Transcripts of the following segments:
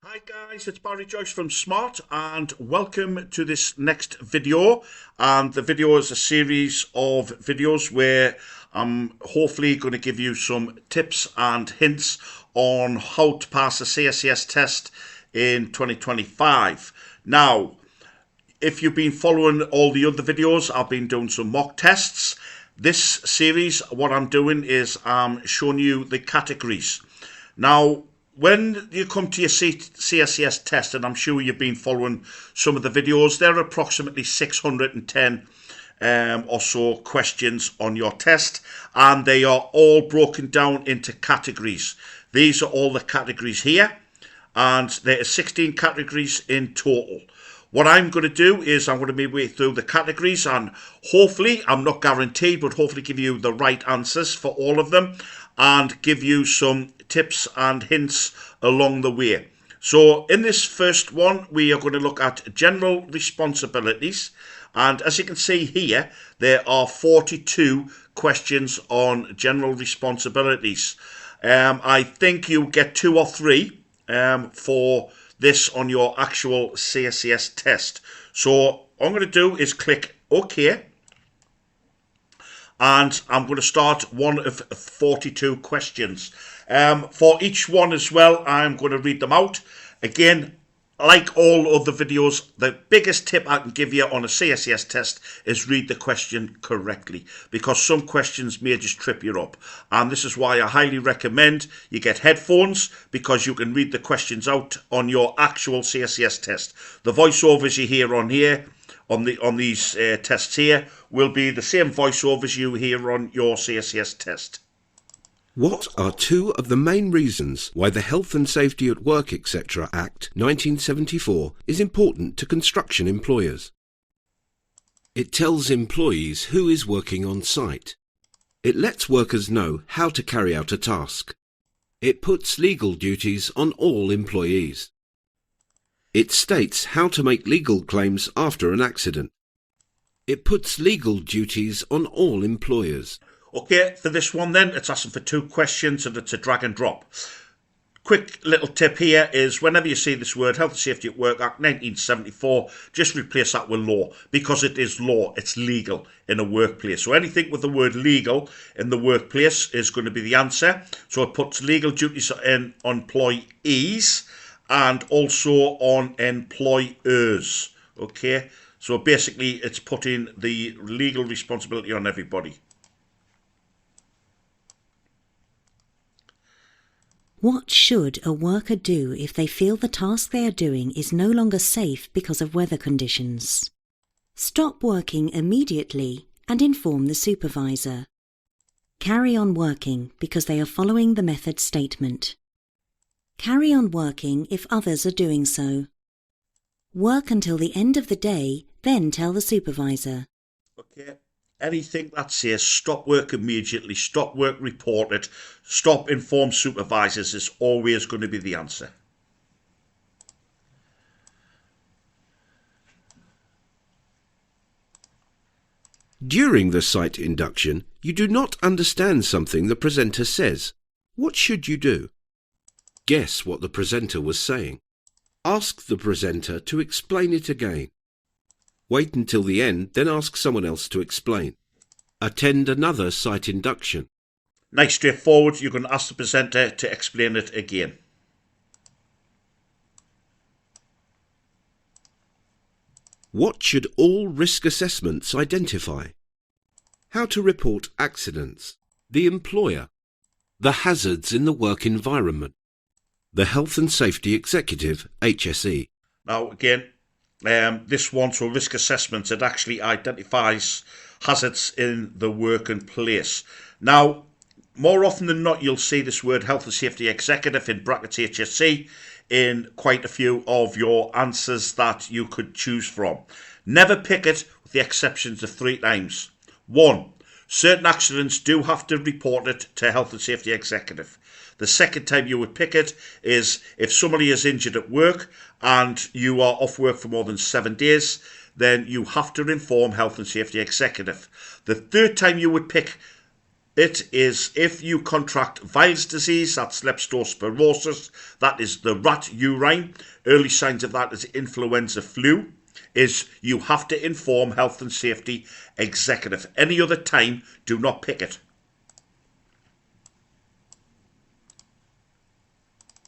Hi guys, it's Barry Joyce from Smart and welcome to this next video. And the video is a series of videos where I'm hopefully going to give you some tips and hints on how to pass a CSCS test in 2025. Now, if you've been following all the other videos, I've been doing some mock tests. This series, what I'm doing is I'm showing you the categories. Now, when you come to your CSCS test, and I'm sure you've been following some of the videos, there are approximately 610 or so questions on your test, and they are all broken down into categories. These are all the categories here, and there are 16 categories in total. What I'm going to do is I'm going to be way through the categories and hopefully, I'm not guaranteed, but hopefully give you the right answers for all of them and give you some tips and hints along the way. So in this first one, we are going to look at general responsibilities. And as you can see here, there are 42 questions on general responsibilities. I think you get 2 or 3 for this on your actual CSCS test. So what I'm going to do is click OK, and I'm going to start one of 42 questions. For each one as well, I'm going to read them out. Again, like all other videos, the biggest tip I can give you on a CSCS test is read the question correctly, because some questions may just trip you up. And this is why I highly recommend you get headphones, because you can read the questions out on your actual CSCS test. The voiceovers you hear on here, on these tests here, will be the same voiceovers you hear on your CSCS test. What are 2 of the main reasons why the Health and Safety at Work, etc. Act 1974 is important to construction employers? It tells employees who is working on site. It lets workers know how to carry out a task. It puts legal duties on all employees. It states how to make legal claims after an accident. It puts legal duties on all employers. Okay, for this one then, it's asking for 2 questions and it's a drag and drop. Quick little tip here is whenever you see this word Health and Safety at Work Act 1974, just replace that with law, because it is law, it's legal in a workplace. So anything with the word legal in the workplace is going to be the answer. So it puts legal duties on employees and also on employers. Okay, so basically it's putting the legal responsibility on everybody. What should a worker do if they feel the task they are doing is no longer safe because of weather conditions? Stop working immediately and inform the supervisor. Carry on working because they are following the method statement. Carry on working if others are doing so. Work until the end of the day, then tell the supervisor. Okay. Anything that says stop work immediately, stop work, report it, stop, inform supervisors is always going to be the answer. During the site induction, you do not understand something the presenter says. What should you do? Guess what the presenter was saying. Ask the presenter to explain it again. Wait until the end, then ask someone else to explain. Attend another site induction. Nice, straightforward. You can ask the presenter to explain it again. What should all risk assessments identify? How to report accidents, the employer, the hazards in the work environment, the Health and Safety Executive, HSE. Now again, this one, so risk assessments, it actually identifies hazards in the working place. Now, more often than not, you'll see this word Health and Safety Executive in brackets HSE in quite a few of your answers that you could choose from. Never pick it with the exceptions of 3 times. 1. Certain accidents do have to report it to Health and Safety Executive. The second time you would pick it is if somebody is injured at work and you are off work for more than 7 days, then you have to inform Health and Safety Executive. The third time you would pick It is if you contract Weil's disease, that's leptospirosis, that is the rat urine. Early signs of that is influenza flu. Is you have to inform health and safety executive. Any other time, do not pick it.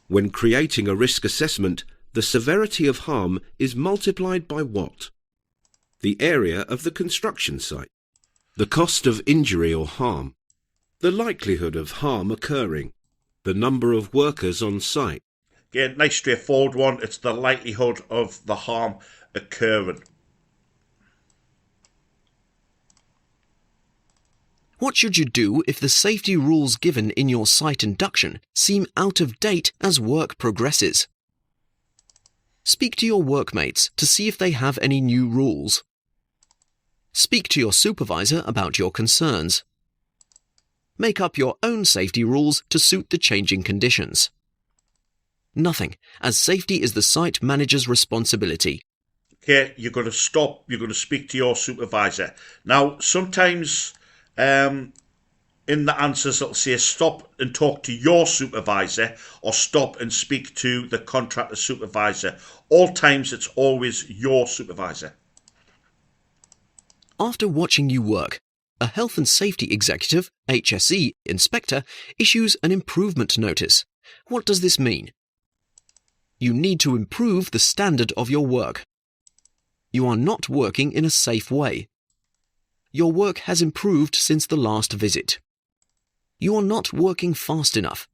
When creating a risk assessment, the severity of harm is multiplied by what? The area of the construction site, the cost of injury or harm, the likelihood of harm occurring, the number of workers on site. Again, nice straightforward one. It's the likelihood of the harm occurring. What should you do if the safety rules given in your site induction seem out of date as work progresses? Speak to your workmates to see if they have any new rules. Speak to your supervisor about your concerns. Make up your own safety rules to suit the changing conditions. Nothing, as safety is the site manager's responsibility. Okay, you're going to stop, you're going to speak to your supervisor. Now, sometimes in the answers it'll say stop and talk to your supervisor or stop and speak to the contractor supervisor. All times it's always your supervisor. After watching you work, a Health and Safety Executive, HSE, inspector issues an improvement notice. What does this mean? You need to improve the standard of your work. You are not working in a safe way. Your work has improved since the last visit. You are not working fast enough.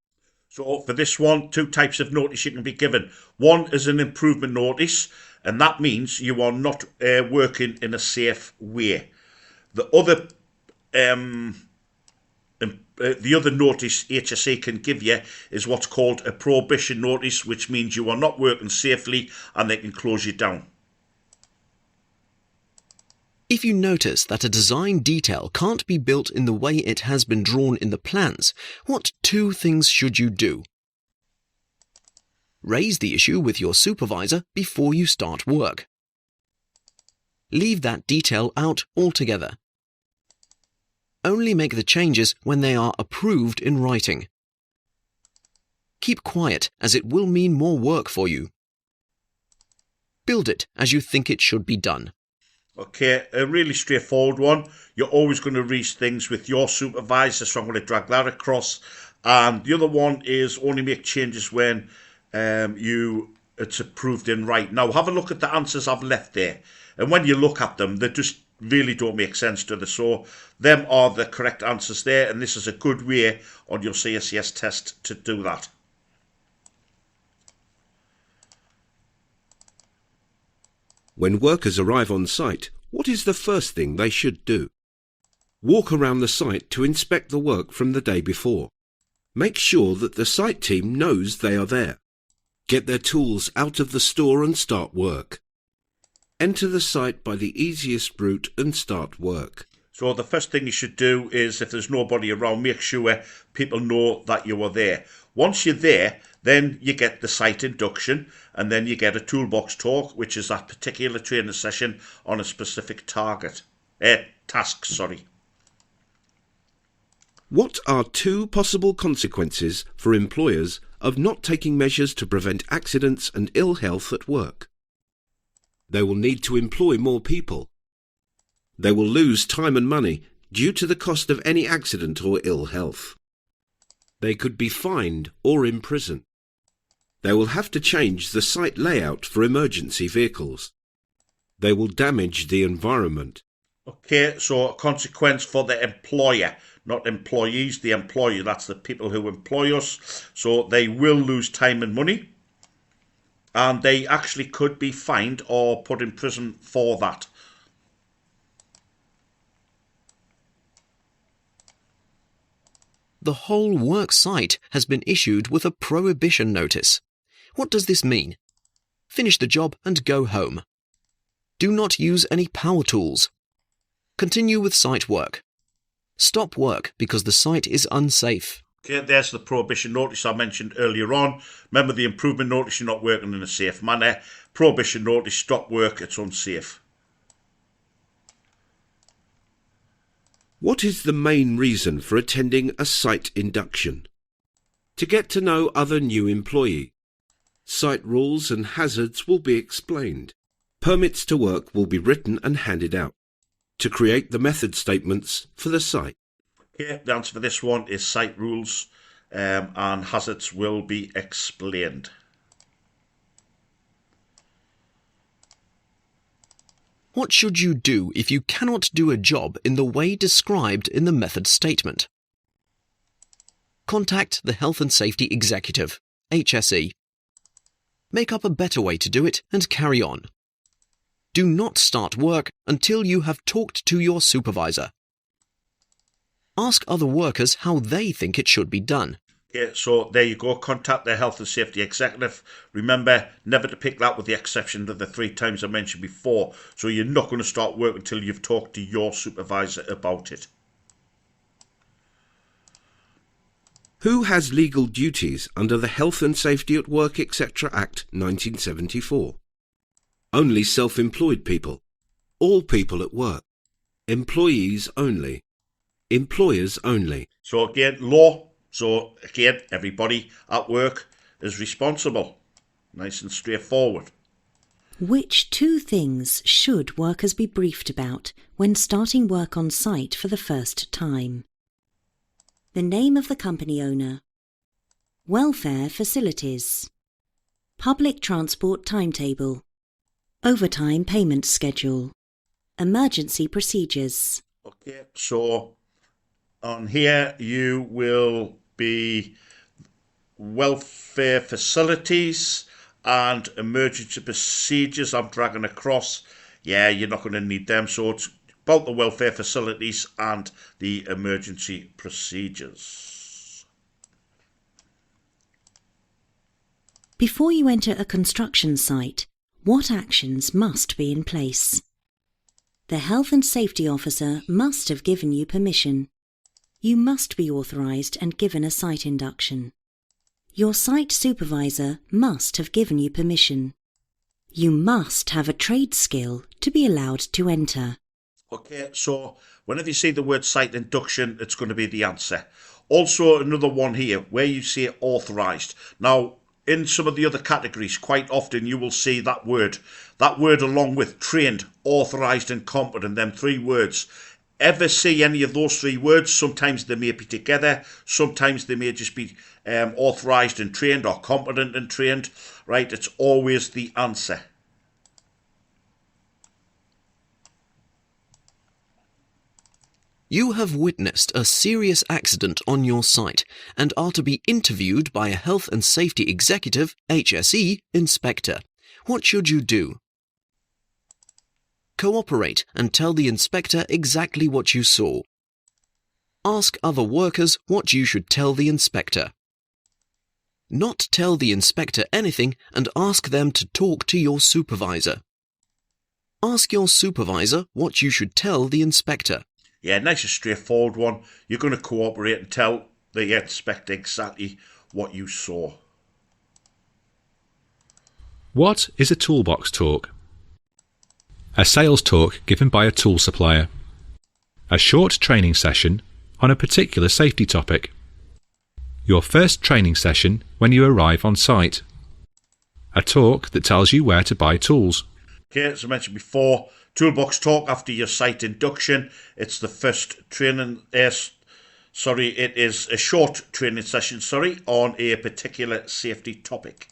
So for this one, two types of notice you can be given. One is an improvement notice, and that means you are not working in a safe way. The other notice HSE can give you is what's called a prohibition notice, which means you are not working safely and they can close you down. If you notice that a design detail can't be built in the way it has been drawn in the plans, what two things should you do? Raise the issue with your supervisor before you start work. Leave that detail out altogether. Only make the changes when they are approved in writing. Keep quiet, as it will mean more work for you. Build it as you think it should be done. Okay, a really straightforward one. You're always going to raise things with your supervisor, so I'm going to drag that across. And the other one is only make changes when it's approved in writing. Now, have a look at the answers I've left there. And when you look at them, they just really don't make sense to them. So them are the correct answers there, and this is a good way on your CSCS test to do that. When workers arrive on site, what is the first thing they should do? Walk around the site to inspect the work from the day before. Make sure that the site team knows they are there. Get their tools out of the store and start work. Enter the site by the easiest route and start work. So the first thing you should do is, if there's nobody around, make sure people know that you are there. Once you're there, then you get the site induction, and then you get a toolbox talk, which is that particular training session on a specific task. What are two possible consequences for employers of not taking measures to prevent accidents and ill health at work? They will need to employ more people. They will lose time and money due to the cost of any accident or ill health. They could be fined or imprisoned. They will have to change the site layout for emergency vehicles. They will damage the environment. Okay, so a consequence for the employer, not employees, the employer, that's the people who employ us. So they will lose time and money, and they actually could be fined or put in prison for that. The whole work site has been issued with a prohibition notice. What does this mean? Finish the job and go home. Do not use any power tools. Continue with site work. Stop work because the site is unsafe. Okay, there's the prohibition notice I mentioned earlier on. Remember the improvement notice, you're not working in a safe manner. Prohibition notice, stop work, it's unsafe. What is the main reason for attending a site induction? To get to know other new employee. Site rules and hazards will be explained. Permits to work will be written and handed out. To create the method statements for the site. Okay, the answer for this one is site rules and hazards will be explained. What should you do if you cannot do a job in the way described in the method statement? Contact the Health and Safety Executive, HSE. Make up a better way to do it and carry on. Do not start work until you have talked to your supervisor. Ask other workers how they think it should be done. Okay, so there you go. Contact the Health and Safety Executive. Remember, never to pick that with the exception of the 3 times I mentioned before. So you're not going to start work until you've talked to your supervisor about it. Who has legal duties under the Health and Safety at Work, etc. Act 1974? Only self-employed people. All people at work. Employees only. Employers only. So again, law. So again, everybody at work is responsible. Nice and straightforward. Which 2 things should workers be briefed about when starting work on site for the first time? The name of the company owner. Welfare facilities. Public transport timetable. Overtime payment schedule. Emergency procedures. Okay, so on here you will be welfare facilities and emergency procedures. I'm dragging across. Yeah, you're not going to need them. So it's about the welfare facilities and the emergency procedures. Before you enter a construction site, what actions must be in place? The Health and Safety Officer must have given you permission. You must be authorised and given a site induction. Your site supervisor must have given you permission. You must have a trade skill to be allowed to enter. Okay, so whenever you see the word site induction, it's going to be the answer. Also, another one here where you see authorised. Now, in some of the other categories, quite often you will see that word along with trained, authorised and competent, them 3 words. Ever see any of those 3 words? Sometimes they may be together, sometimes they may just be authorised and trained or competent and trained, right? It's always the answer. You have witnessed a serious accident on your site and are to be interviewed by a Health and Safety Executive, HSE, inspector. What should you do? Cooperate and tell the inspector exactly what you saw. Ask other workers what you should tell the inspector. Not tell the inspector anything and ask them to talk to your supervisor. Ask your supervisor what you should tell the inspector. Yeah, nice and straightforward one. You're going to cooperate and tell the inspector exactly what you saw. What is a toolbox talk? A sales talk given by a tool supplier. A short training session on a particular safety topic. Your first training session when you arrive on site. A talk that tells you where to buy tools. Okay, as I mentioned before, toolbox talk after your site induction. It's the first training, it is a short training session, on a particular safety topic.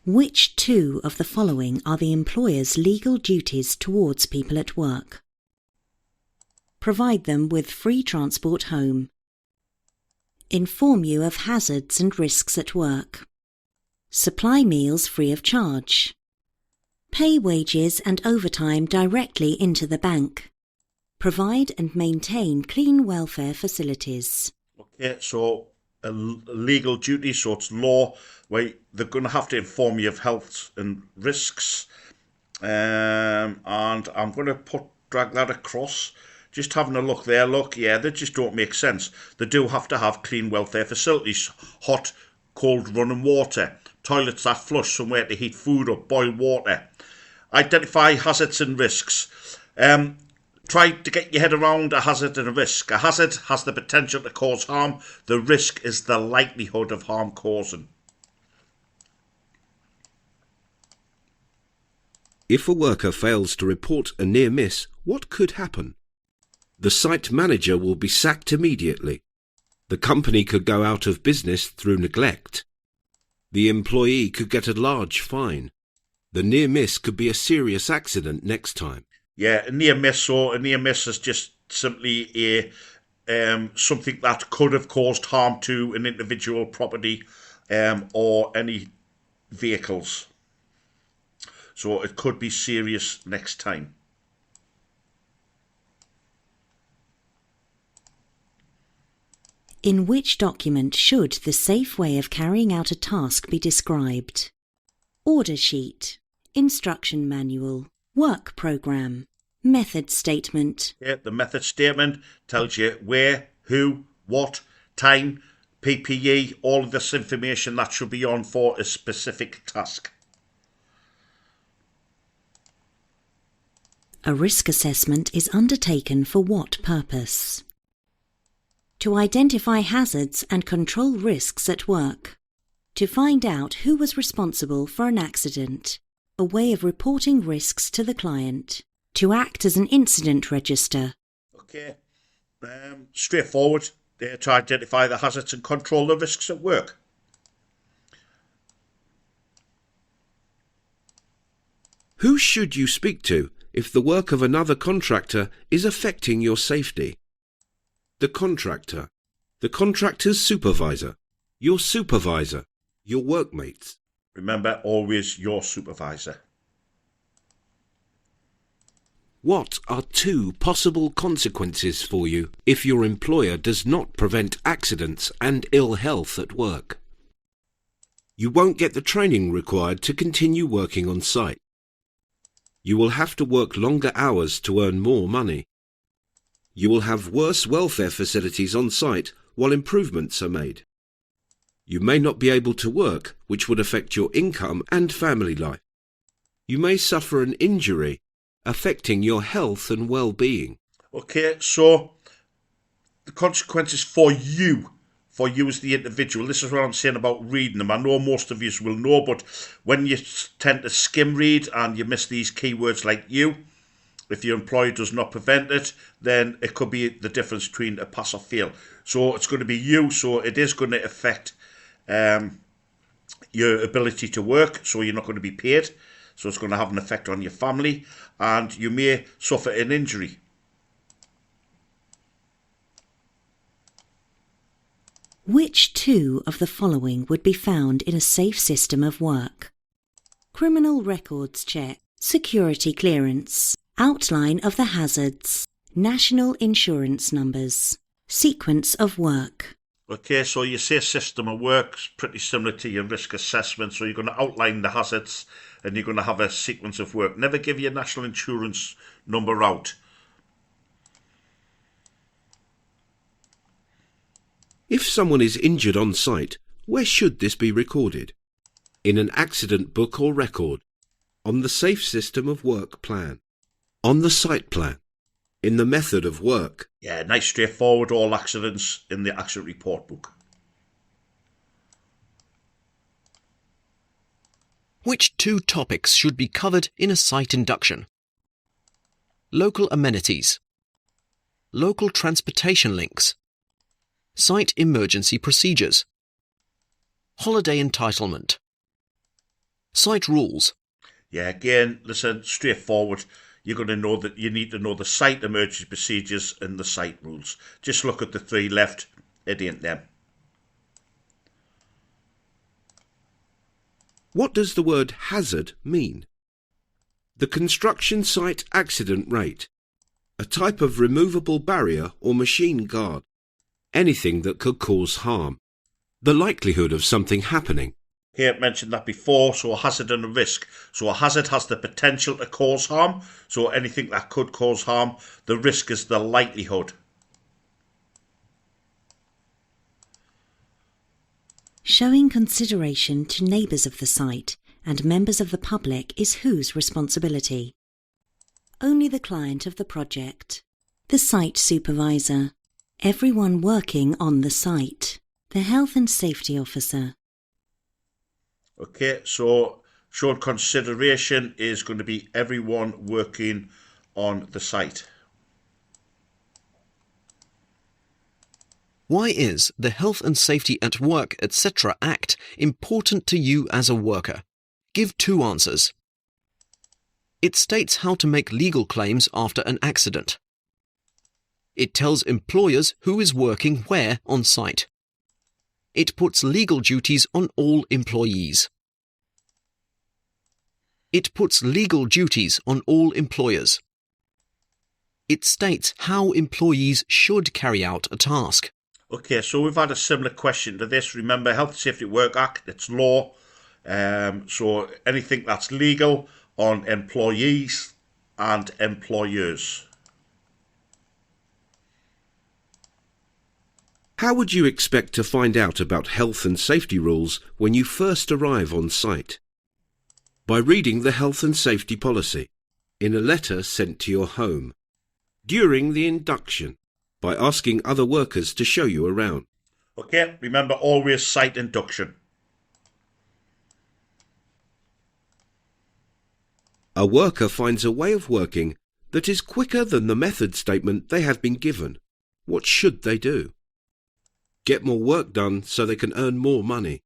Which 2 of the following are the employer's legal duties towards people at work? Provide them with free transport home. Inform you of hazards and risks at work. Supply meals free of charge. Pay wages and overtime directly into the bank. Provide and maintain clean welfare facilities. Okay, so a legal duty, so it's law, where they're going to have to inform you of health and risks. And I'm going to drag that across. Just having a look there, yeah, they just don't make sense. They do have to have clean welfare facilities, hot, cold running water, toilets that flush, somewhere to heat food or boil water. Identify hazards and risks. Try to get your head around a hazard and a risk. A hazard has the potential to cause harm. The risk is the likelihood of harm causing. If a worker fails to report a near miss, what could happen? The site manager will be sacked immediately. The company could go out of business through neglect. The employee could get a large fine. The near miss could be a serious accident next time. Yeah, a near miss is just simply a something that could have caused harm to an individual property or any vehicles. So it could be serious next time. In which document should the safe way of carrying out a task be described? Order sheet, instruction manual, work programme, method statement. Yeah, the method statement tells you where, who, what, time, PPE, all of this information that should be on for a specific task. A risk assessment is undertaken for what purpose? To identify hazards and control risks at work. To find out who was responsible for an accident. A way of reporting risks to the client. To act as an incident register. Okay, straightforward. There to identify the hazards and control the risks at work. Who should you speak to if the work of another contractor is affecting your safety? The contractor, the contractor's supervisor, your workmates. Remember, always your supervisor. What are 2 possible consequences for you if your employer does not prevent accidents and ill health at work? You won't get the training required to continue working on site. You will have to work longer hours to earn more money. You will have worse welfare facilities on site while improvements are made. You may not be able to work, which would affect your income and family life. You may suffer an injury, affecting your health and well-being. Okay, so the consequences for you as the individual. This is what I'm saying about reading them. I know most of you will know, but when you tend to skim read and you miss these keywords like you, if your employer does not prevent it, then it could be the difference between a pass or fail. So it's going to be you, so it is going to affect your ability to work, so you're not going to be paid. So it's going to have an effect on your family, and you may suffer an injury. Which 2 of the following would be found in a safe system of work? Criminal records check, security clearance, outline of the hazards, national insurance numbers, sequence of work. Okay, so your safe system of work is pretty similar to your risk assessment. So you're going to outline the hazards and you're going to have a sequence of work. Never give your national insurance number out. If someone is injured on site, where should this be recorded? In an accident book or record, on the safe system of work plan, on the site plan, in the method of work. Yeah, nice straightforward, all accidents in the accident report book. Which 2 topics should be covered in a site induction? Local amenities, local transportation links, site emergency procedures, holiday entitlement, site rules. Yeah, again, listen, straightforward. You're going to know that you need to know the site emergency procedures and the site rules. Just look at the 3 left, it ain't them. What does the word hazard mean? The construction site accident rate, a type of removable barrier or machine guard, anything that could cause harm, the likelihood of something happening. Here, I mentioned that before, so a hazard and a risk. So a hazard has the potential to cause harm, so anything that could cause harm. The risk is the likelihood. Showing consideration to neighbours of the site and members of the public is whose responsibility? Only the client of the project, the site supervisor, everyone working on the site, the health and safety officer. Okay, so shown consideration is going to be everyone working on the site. Why is the Health and Safety at Work, etc. Act important to you as a worker? Give 2 answers. It states how to make legal claims after an accident. It tells employers who is working where on site. It puts legal duties on all employees. It puts legal duties on all employers. It states how employees should carry out a task. Okay, so we've had a similar question to this. Remember, Health and Safety at Work Act, it's law. So anything that's legal on employees and employers. How would you expect to find out about health and safety rules when you first arrive on site? By reading the health and safety policy in a letter sent to your home, during the induction, by asking other workers to show you around. Okay, remember always site induction. A worker finds a way of working that is quicker than the method statement they have been given. What should they do? Get more work done so they can earn more money.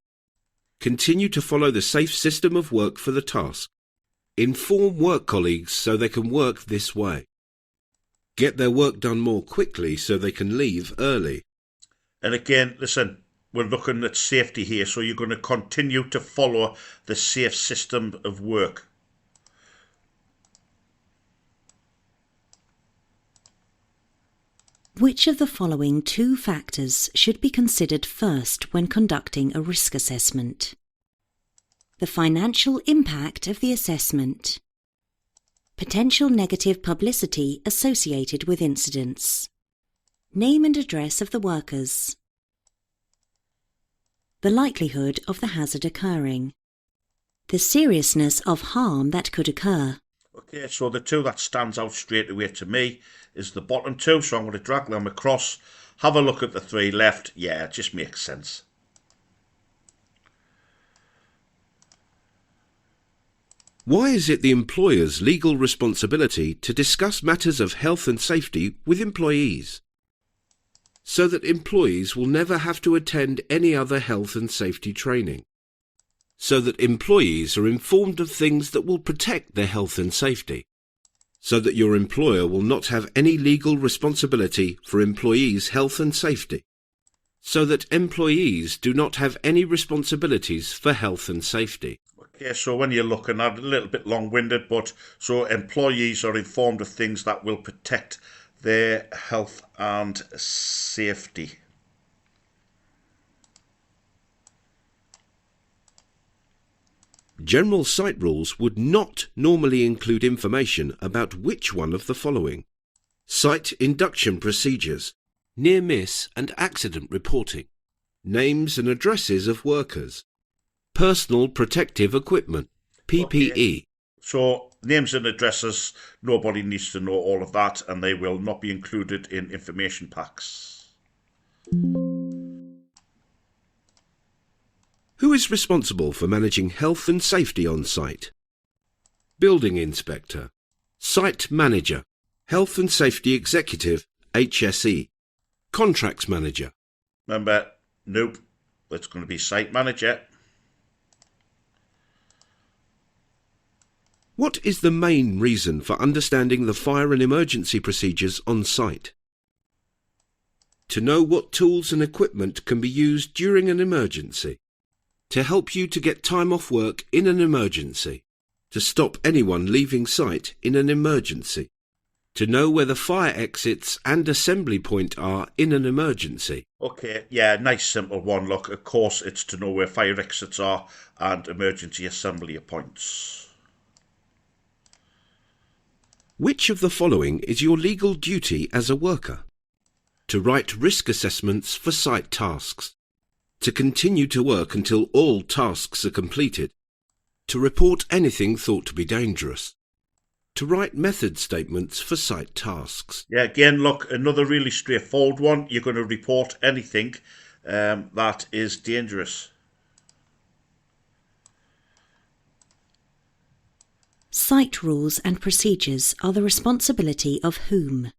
Continue to follow the safe system of work for the task. Inform work colleagues so they can work this way. Get their work done more quickly so they can leave early. And again, listen, we're looking at safety here, so you're going to continue to follow the safe system of work. Which of the following 2 factors should be considered first when conducting a risk assessment? The financial impact of the assessment. Potential negative publicity associated with incidents. Name and address of the workers. The likelihood of the hazard occurring. The seriousness of harm that could occur. Okay, so the 2 that stands out straight away to me is the bottom 2, so I'm going to drag them across. Have a look at the 3 left. Yeah, it just makes sense. Why is it the employer's legal responsibility to discuss matters of health and safety with employees? So that employees will never have to attend any other health and safety training. So that employees are informed of things that will protect their health and safety. So that your employer will not have any legal responsibility for employees' health and safety. So that employees do not have any responsibilities for health and safety. Okay, so when you're looking at it, a little bit long-winded, but so employees are informed of things that will protect their health and safety. General site rules would not normally include information about which one of the following: site induction procedures, near miss and accident reporting, names and addresses of workers, personal protective equipment, PPE. Okay. So names and addresses, nobody needs to know all of that, and they will not be included in information packs. Who is responsible for managing health and safety on site? Building inspector, site manager, health and safety executive, HSE, contracts manager. Remember, nope, it's going to be site manager. What is the main reason for understanding the fire and emergency procedures on site? To know what tools and equipment can be used during an emergency. To help you to get time off work in an emergency. To stop anyone leaving site in an emergency. To know where the fire exits and assembly point are in an emergency. Okay, yeah, nice simple one. Look, of course it's to know where fire exits are and emergency assembly points. Which of the following is your legal duty as a worker? To write risk assessments for site tasks. To continue to work until all tasks are completed. To report anything thought to be dangerous. To write method statements for site tasks. Yeah, again, look, another really straightforward one. You're going to report anything that is dangerous. Site rules and procedures are the responsibility of whom?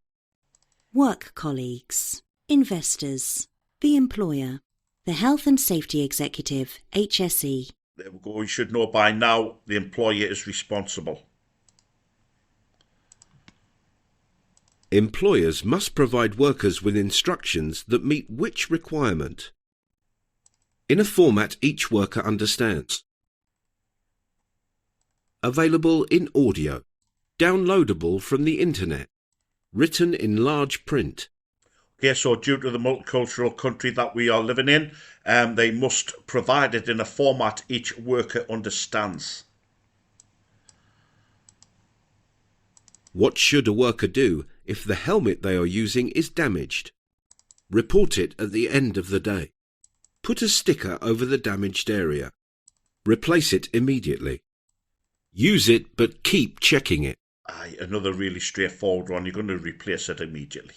Work colleagues, investors, the employer, the Health and Safety Executive, HSE. There we go. You should know by now the employer is responsible. Employers must provide workers with instructions that meet which requirement? In a format each worker understands. Available in audio. Downloadable from the internet. Written in large print. Okay, so due to the multicultural country that we are living in, they must provide it in a format each worker understands. What should a worker do if the helmet they are using is damaged? Report it at the end of the day. Put a sticker over the damaged area. Replace it immediately. Use it, but keep checking it. Aye, another really straightforward one. You're going to replace it immediately.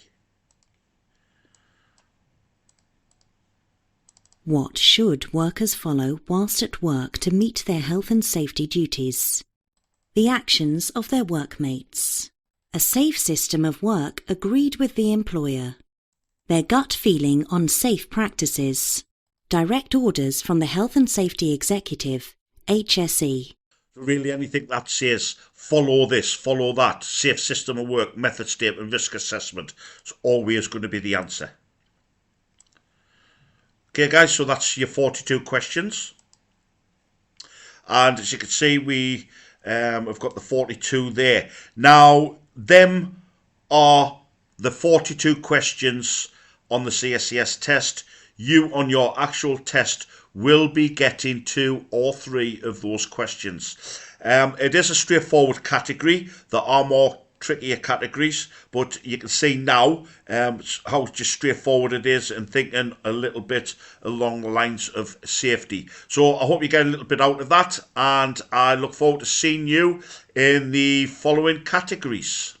What should workers follow whilst at work to meet their health and safety duties? The actions of their workmates. A safe system of work agreed with the employer. Their gut feeling on safe practices. Direct orders from the Health and Safety Executive, HSE. Really anything that says follow this, follow that, safe system of work, method statement, risk assessment, is always going to be the answer. Okay guys, so that's your 42 questions. And as you can see, we have got the 42 there. Now, them are the 42 questions on the CSCS test. You, on your actual test, will be getting 2 or 3 of those questions. It is a straightforward category. There are more trickier categories, but you can see now how just straightforward it is and thinking a little bit along the lines of safety. So I hope you get a little bit out of that, and I look forward to seeing you in the following categories.